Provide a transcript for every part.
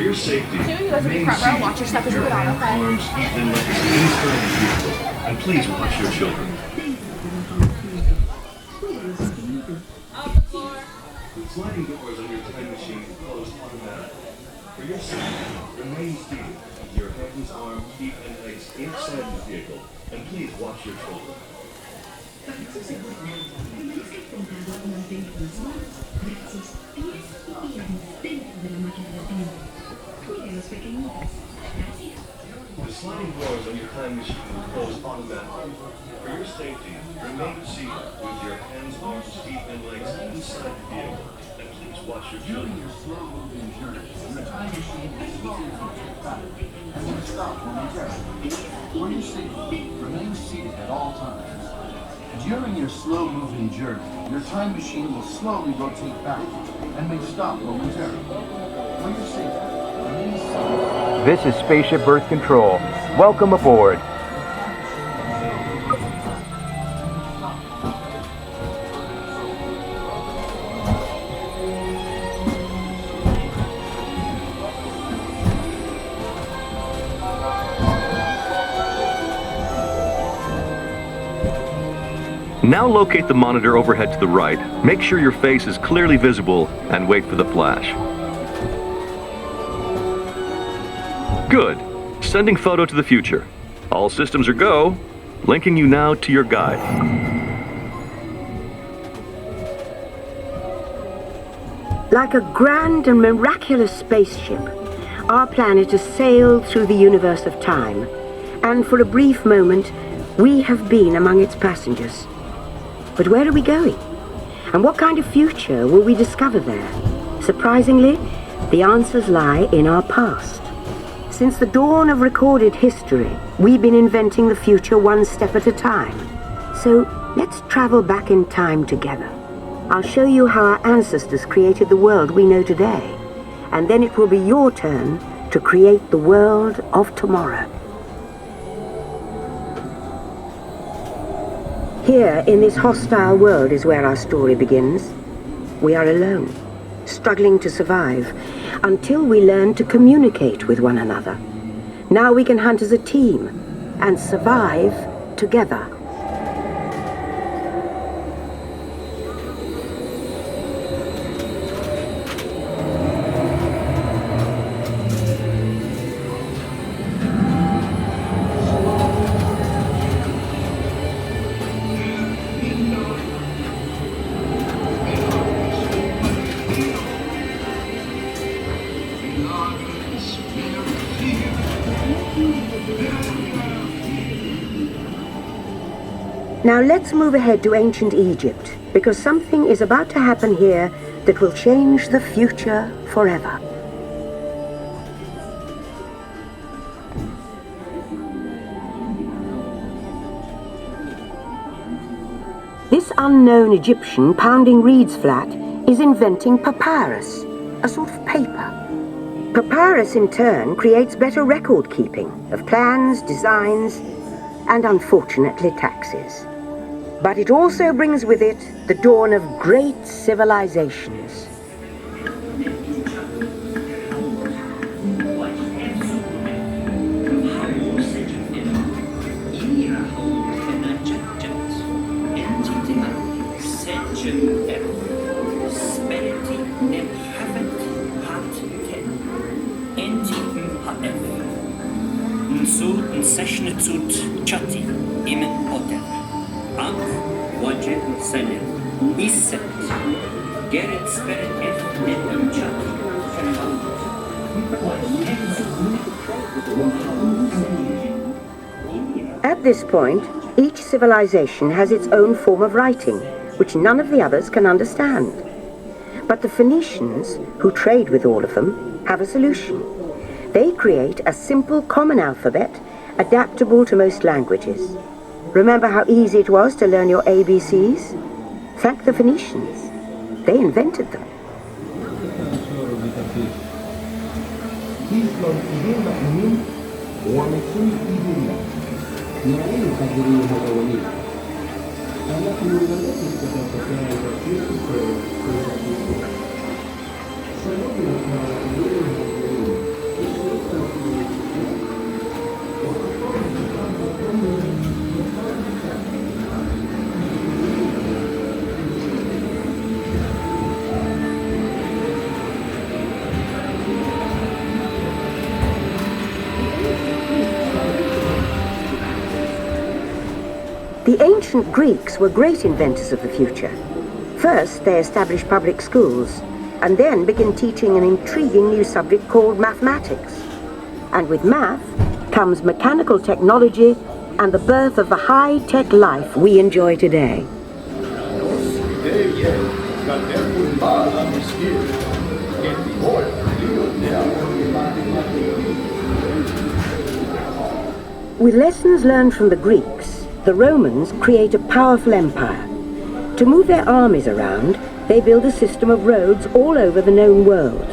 your safety, You guys will be front row. Watch your step as you your put on, hands, okay? arms, feet, and legs inside the vehicle. And please watch your children. Sliding doors on your time machine close automatically. For your safety, remain seated with your hands, arms, feet, and legs inside the vehicle. And please watch your children. The sliding doors on your time machine will close automatically. For your safety, remain seated with your hands, arms, feet, and legs inside the vehicle. And please watch your children. Your slow-moving journey, the time machine is easy to take back and will stop momentarily. For your safety, remain seated at all times. During your slow-moving journey, your time machine will slowly rotate back and may stop momentarily. For your safety, remain seated. This is Spaceship Earth Control. Welcome aboard. Now locate the monitor overhead to the right. Make sure your face is clearly visible and wait for the flash. Good. Sending photo to the future. All systems are go. Linking you now to your guide. Like a grand and miraculous spaceship, our planet has sailed through the universe of time, and for a brief moment, we have been among its passengers. But where are we going? And what kind of future will we discover there? Surprisingly, the answers lie in our past. Since the dawn of recorded history, we've been inventing the future one step at a time. So let's travel back in time together. I'll show you how our ancestors created the world we know today, and then it will be your turn to create the world of tomorrow. Here, in this hostile world, is where our story begins. We are alone, struggling to survive, until we learn to communicate with one another. Now we can hunt as a team and survive together. Now let's move ahead to ancient Egypt, because something is about to happen here that will change the future forever. This unknown Egyptian pounding reeds flat is inventing papyrus, a sort of paper. Papyrus in turn creates better record keeping of plans, designs, and unfortunately taxes. But it also brings with it the dawn of great civilizations. At this point, each civilization has its own form of writing, which none of the others can understand. But the Phoenicians, who trade with all of them, have a solution. They create a simple common alphabet adaptable to most languages. Remember how easy it was to learn your ABCs? Thank the Phoenicians. They invented them. The ancient Greeks were great inventors of the future. First, they established public schools, and then began teaching an intriguing new subject called mathematics. And with math comes mechanical technology and the birth of the high-tech life we enjoy today. With lessons learned from the Greeks, the Romans create a powerful empire. To move their armies around, they build a system of roads all over the known world.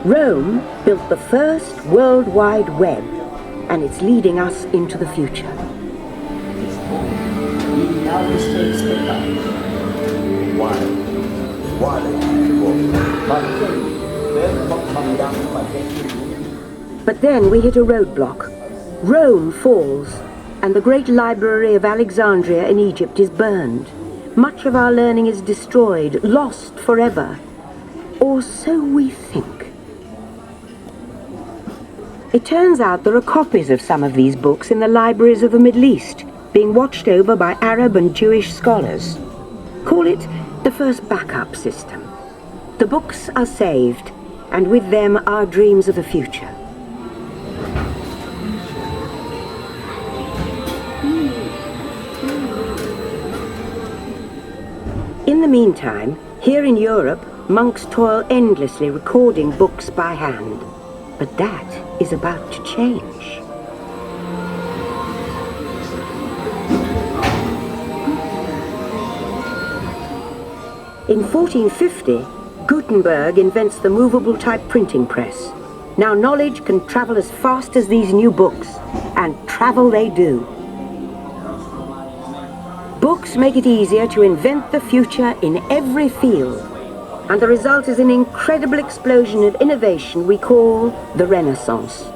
Rome built the first World Wide Web, and it's leading us into the future. But then we hit a roadblock. Rome falls, and the great library of Alexandria in Egypt is burned. Much of our learning is destroyed, lost forever. Or so we think. It turns out there are copies of some of these books in the libraries of the Middle East, being watched over by Arab and Jewish scholars. Call it the first backup system. The books are saved, and with them our dreams of the future. In the meantime, here in Europe, monks toil endlessly recording books by hand. But that is about to change. In 1450, Gutenberg invents the movable type printing press. Now knowledge can travel as fast as these new books, and travel they do. Books make it easier to invent the future in every field, and the result is an incredible explosion of innovation we call the Renaissance.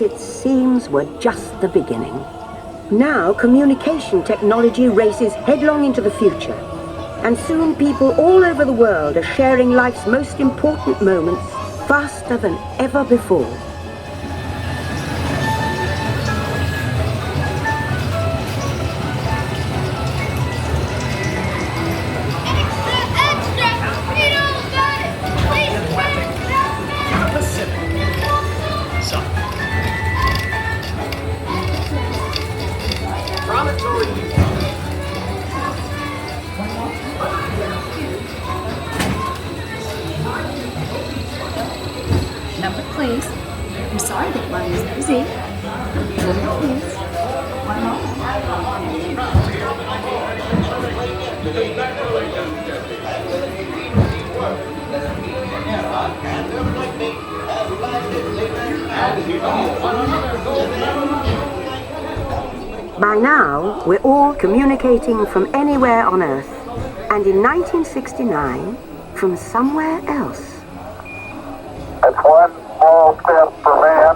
It seems were just the beginning. Now communication technology races headlong into the future, and soon people all over the world are sharing life's most important moments faster than ever before. Number, please. I'm sorry that one is busy. Number, please. One By now, we're all communicating from anywhere on Earth, and in 1969, from somewhere else. It's one small step for man,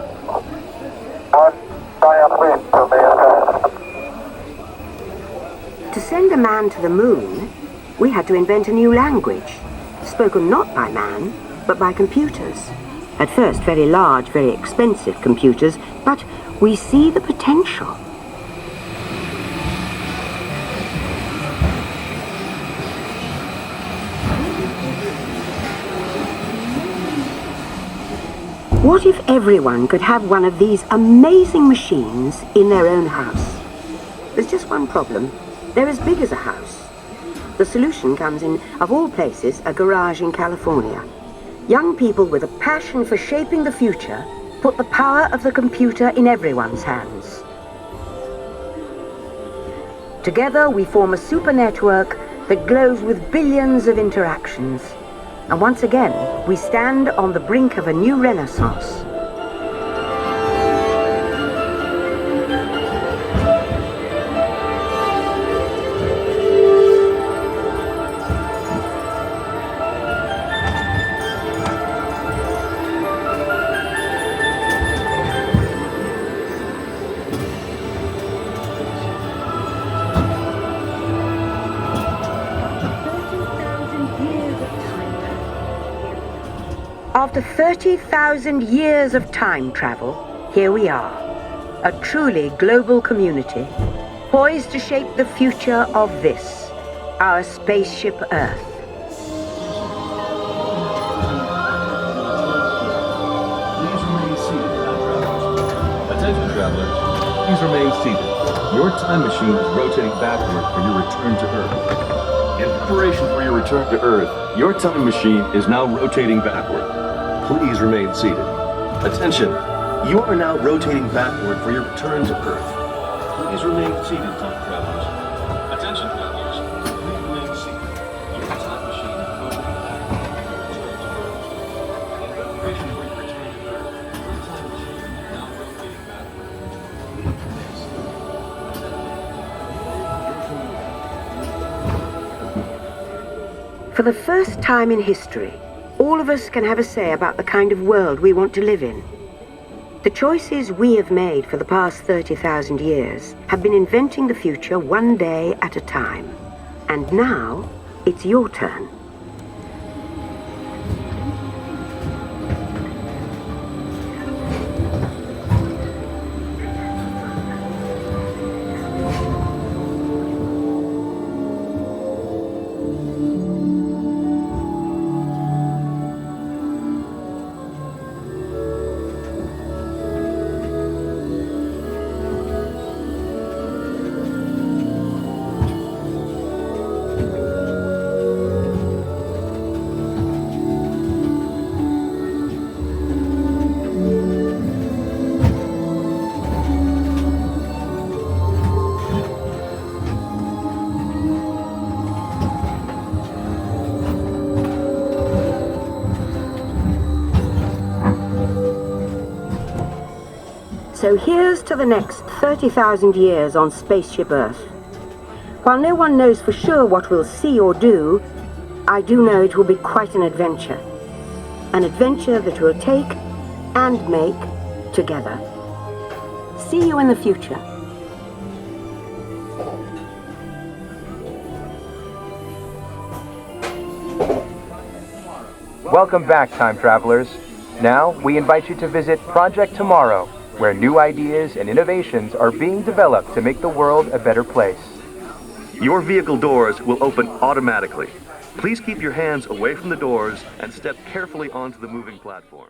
one giant leap for mankind. To send a man to the moon, we had to invent a new language, spoken not by man, but by computers. At first, very large, very expensive computers, but we see the potential. What if everyone could have one of these amazing machines in their own house? There's just one problem. They're as big as a house. The solution comes in, of all places, a garage in California. Young people with a passion for shaping the future put the power of the computer in everyone's hands. Together we form a super network that glows with billions of interactions. And once again, we stand on the brink of a new renaissance. After 30,000 years of time travel, here we are, a truly global community, poised to shape the future of this, our Spaceship Earth. Please remain seated, travelers. Attention, travelers. Please remain seated. Your time machine is rotating backward for your return to Earth. In preparation for your return to Earth, your time machine is now rotating backward. Please remain seated. Attention, you are now rotating backward for your return to Earth. Please remain seated, time travelers. Attention, travelers. Please remain seated. Your time machine is rotating backward for your return to Earth. In preparation for your return to Earth, your time machine is now rotating backward. For the first time in history, all of us can have a say about the kind of world we want to live in. The choices we have made for the past 30,000 years have been inventing the future one day at a time. And now, it's your turn. So here's to the next 30,000 years on Spaceship Earth. While no one knows for sure what we'll see or do, I do know it will be quite an adventure. An adventure that we'll take and make together. See you in the future. Welcome back, time travelers. Now, we invite you to visit Project Tomorrow, where new ideas and innovations are being developed to make the world a better place. Your vehicle doors will open automatically. Please keep your hands away from the doors and step carefully onto the moving platform.